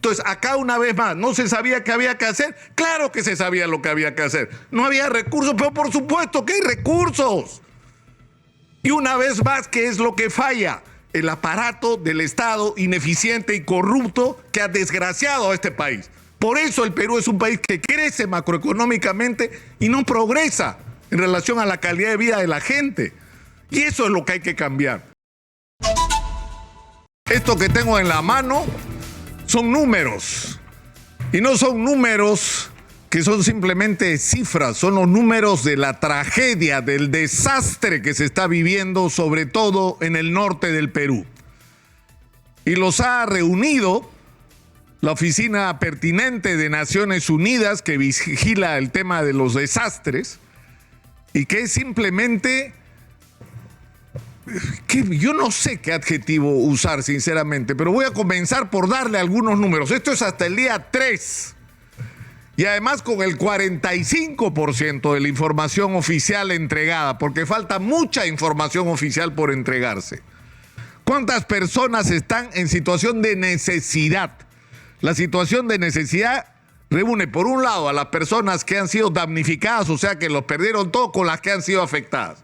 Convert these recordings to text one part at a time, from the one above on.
Entonces, acá una vez más, ¿no se sabía qué había que hacer? Claro que se sabía lo que había que hacer. No había recursos, pero por supuesto que hay recursos. Y una vez más, ¿qué es lo que falla? El aparato del Estado ineficiente y corrupto que ha desgraciado a este país. Por eso el Perú es un país que crece macroeconómicamente y no progresa en relación a la calidad de vida de la gente. Y eso es lo que hay que cambiar. Esto que tengo en la mano son números. Y no son números que son simplemente cifras, son los números de la tragedia, del desastre que se está viviendo, sobre todo en el norte del Perú. Y los ha reunido la oficina pertinente de Naciones Unidas, que vigila el tema de los desastres, y que es simplemente, que yo no sé qué adjetivo usar sinceramente, pero voy a comenzar por darle algunos números. Esto es hasta el día 3. Y además con el 45% de la información oficial entregada, porque falta mucha información oficial por entregarse. ¿Cuántas personas están en situación de necesidad? La situación de necesidad reúne, por un lado, a las personas que han sido damnificadas, o sea, que los perdieron todo, con las que han sido afectadas.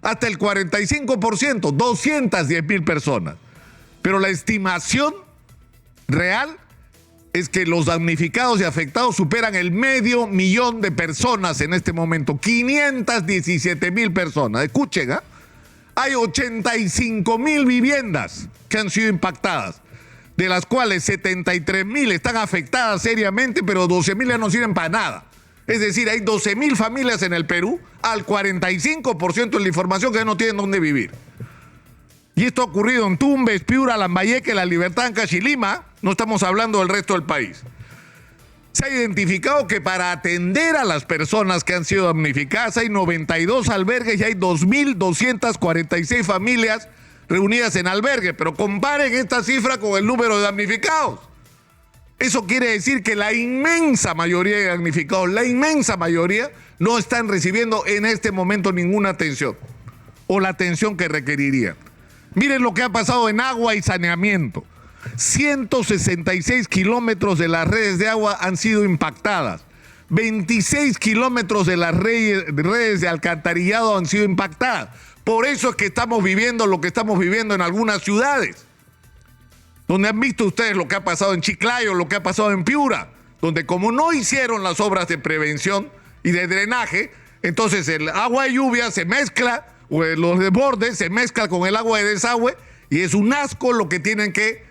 Hasta el 45%, 210,000 personas. Pero la estimación real es que los damnificados y afectados superan el 500,000 de personas en este momento. 517,000 personas. Escuchen, hay 85,000 viviendas que han sido impactadas, de las cuales 73,000 están afectadas seriamente, pero 12,000 ya no sirven para nada. Es decir, hay 12,000 familias en el Perú, al 45% de la información, que ya no tienen dónde vivir. Y esto ha ocurrido en Tumbes, Piura, Lambayeque, La Libertad, Ancash y Lima. No estamos hablando del resto del país. Se ha identificado que para atender a las personas que han sido damnificadas hay 92 albergues y hay 2,246 familias reunidas en albergue. Pero comparen esta cifra con el número de damnificados. Eso quiere decir que la inmensa mayoría de damnificados, la inmensa mayoría, no están recibiendo en este momento ninguna atención o la atención que requerirían. Miren lo que ha pasado en agua y saneamiento. 166 kilómetros de las redes de agua han sido impactadas. 26 kilómetros de las redes de alcantarillado han sido impactadas. Por eso es que estamos viviendo lo que estamos viviendo en algunas ciudades, donde han visto ustedes lo que ha pasado en Chiclayo, lo que ha pasado en Piura, donde como no hicieron las obras de prevención y de drenaje, entonces el agua de lluvia se mezcla, o los desbordes se mezclan con el agua de desagüe, y es un asco lo que tienen que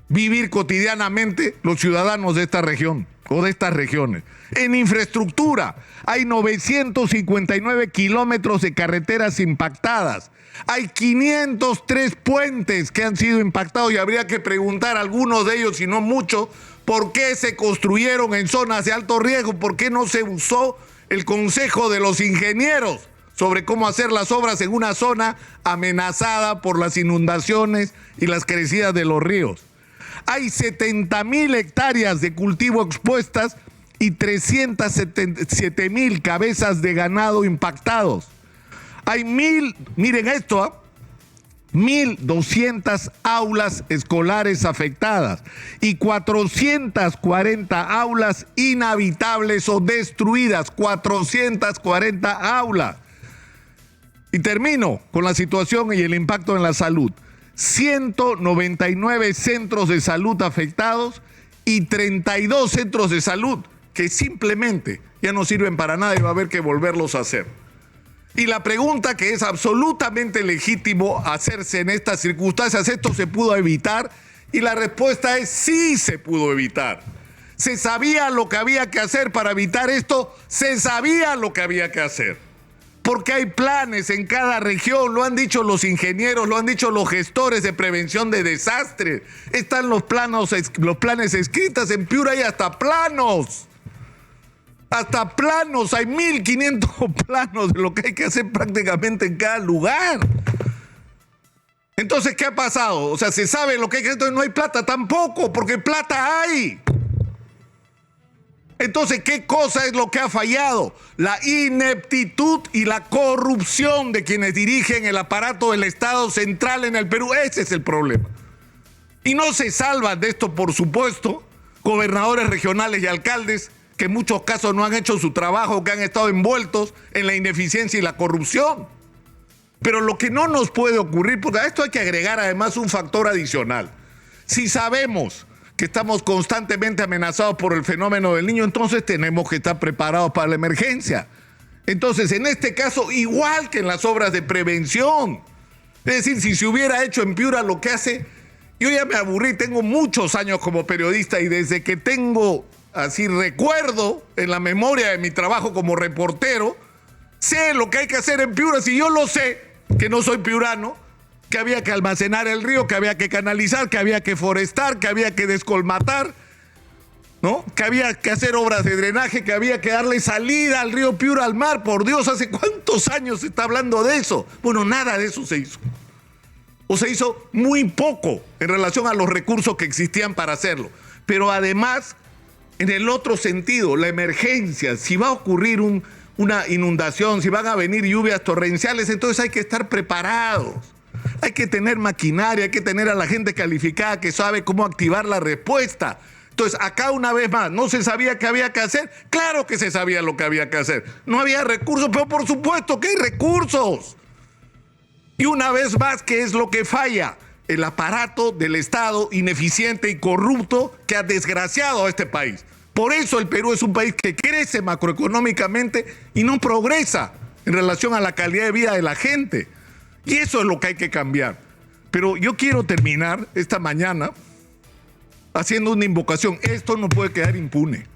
vivir cotidianamente los ciudadanos de esta región o de estas regiones. En infraestructura hay 959 kilómetros de carreteras impactadas. Hay 503 puentes que han sido impactados y habría que preguntar a algunos de ellos, si no muchos, por qué se construyeron en zonas de alto riesgo, por qué no se usó el consejo de los ingenieros sobre cómo hacer las obras en una zona amenazada por las inundaciones y las crecidas de los ríos. Hay 70,000 hectáreas de cultivo expuestas y 307,000 cabezas de ganado impactados. Hay miren esto, 1,200 aulas escolares afectadas y 440 aulas inhabitables o destruidas. 440 aulas. Y termino con la situación y el impacto en la salud. 199 centros de salud afectados y 32 centros de salud que simplemente ya no sirven para nada y va a haber que volverlos a hacer. Y la pregunta que es absolutamente legítimo hacerse en estas circunstancias, ¿esto se pudo evitar? Y la respuesta es sí, se pudo evitar. ¿Se sabía lo que había que hacer para evitar esto? Se sabía lo que había que hacer. Porque hay planes en cada región, lo han dicho los ingenieros, lo han dicho los gestores de prevención de desastres. Están los planes escritos, en Piura hay hasta planos. Hasta planos, hay 1,500 planos de lo que hay que hacer prácticamente en cada lugar. Entonces, ¿qué ha pasado? O sea, se sabe lo que hay que hacer, entonces no hay plata tampoco, porque plata hay. Entonces, ¿qué cosa es lo que ha fallado? La ineptitud y la corrupción de quienes dirigen el aparato del Estado central en el Perú. Ese es el problema. Y no se salvan de esto, por supuesto, gobernadores regionales y alcaldes que en muchos casos no han hecho su trabajo, que han estado envueltos en la ineficiencia y la corrupción. Pero lo que no nos puede ocurrir, porque a esto hay que agregar además un factor adicional. Si sabemos que estamos constantemente amenazados por el fenómeno del Niño, entonces tenemos que estar preparados para la emergencia. Entonces, en este caso, igual que en las obras de prevención, es decir, si se hubiera hecho en Piura lo que hace, yo ya me aburrí, tengo muchos años como periodista y desde que tengo así recuerdo en la memoria de mi trabajo como reportero, sé lo que hay que hacer en Piura. Si yo lo sé, que no soy piurano, que había que almacenar el río, que había que canalizar, que había que forestar, que había que descolmatar, ¿no? Que había que hacer obras de drenaje, que había que darle salida al río Piura al mar. Por Dios, ¿hace cuántos años se está hablando de eso? Bueno, nada de eso se hizo. O se hizo muy poco en relación a los recursos que existían para hacerlo. Pero además, en el otro sentido, la emergencia, si va a ocurrir una inundación, si van a venir lluvias torrenciales, entonces hay que estar preparados. Hay que tener maquinaria, hay que tener a la gente calificada que sabe cómo activar la respuesta. Entonces, acá una vez más, ¿no se sabía qué había que hacer? Claro que se sabía lo que había que hacer. No había recursos, pero por supuesto que hay recursos. Y una vez más, ¿qué es lo que falla? El aparato del Estado ineficiente y corrupto que ha desgraciado a este país. Por eso el Perú es un país que crece macroeconómicamente y no progresa en relación a la calidad de vida de la gente. Y eso es lo que hay que cambiar. Pero yo quiero terminar esta mañana haciendo una invocación. Esto no puede quedar impune.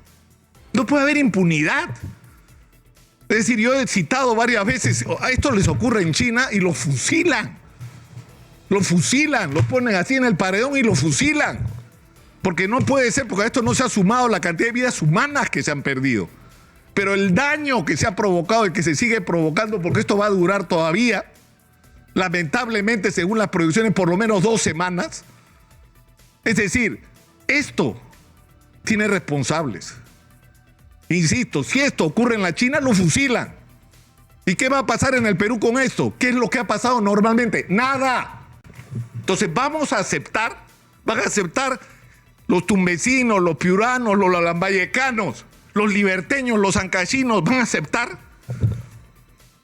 No puede haber impunidad. Es decir, yo he citado varias veces, a esto les ocurre en China y lo fusilan. Lo fusilan, lo ponen así en el paredón y lo fusilan. Porque no puede ser, porque a esto no se ha sumado la cantidad de vidas humanas que se han perdido. Pero el daño que se ha provocado y que se sigue provocando, porque esto va a durar todavía, lamentablemente, según las proyecciones, por lo menos 2 semanas. Es decir, esto tiene responsables. Insisto, si esto ocurre en la China, lo fusilan. ¿Y qué va a pasar en el Perú con esto? ¿Qué es lo que ha pasado normalmente? Nada. Entonces van a aceptar los tumbesinos, los piuranos, los lambayecanos, los liberteños, los ancachinos, van a aceptar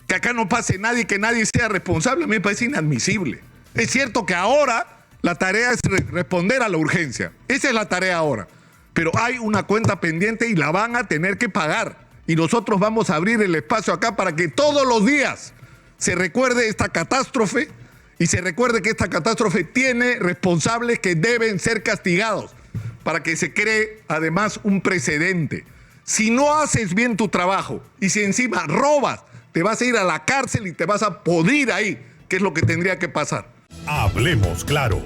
que acá no pase nadie, que nadie sea responsable. A mí me parece inadmisible. Es cierto que ahora la tarea es responder a la urgencia. Esa es la tarea ahora. Pero hay una cuenta pendiente y la van a tener que pagar. Y nosotros vamos a abrir el espacio acá para que todos los días se recuerde esta catástrofe y se recuerde que esta catástrofe tiene responsables que deben ser castigados para que se cree además un precedente. Si no haces bien tu trabajo y si encima robas, te vas a ir a la cárcel y te vas a podrir ahí, que es lo que tendría que pasar. Hablemos claro.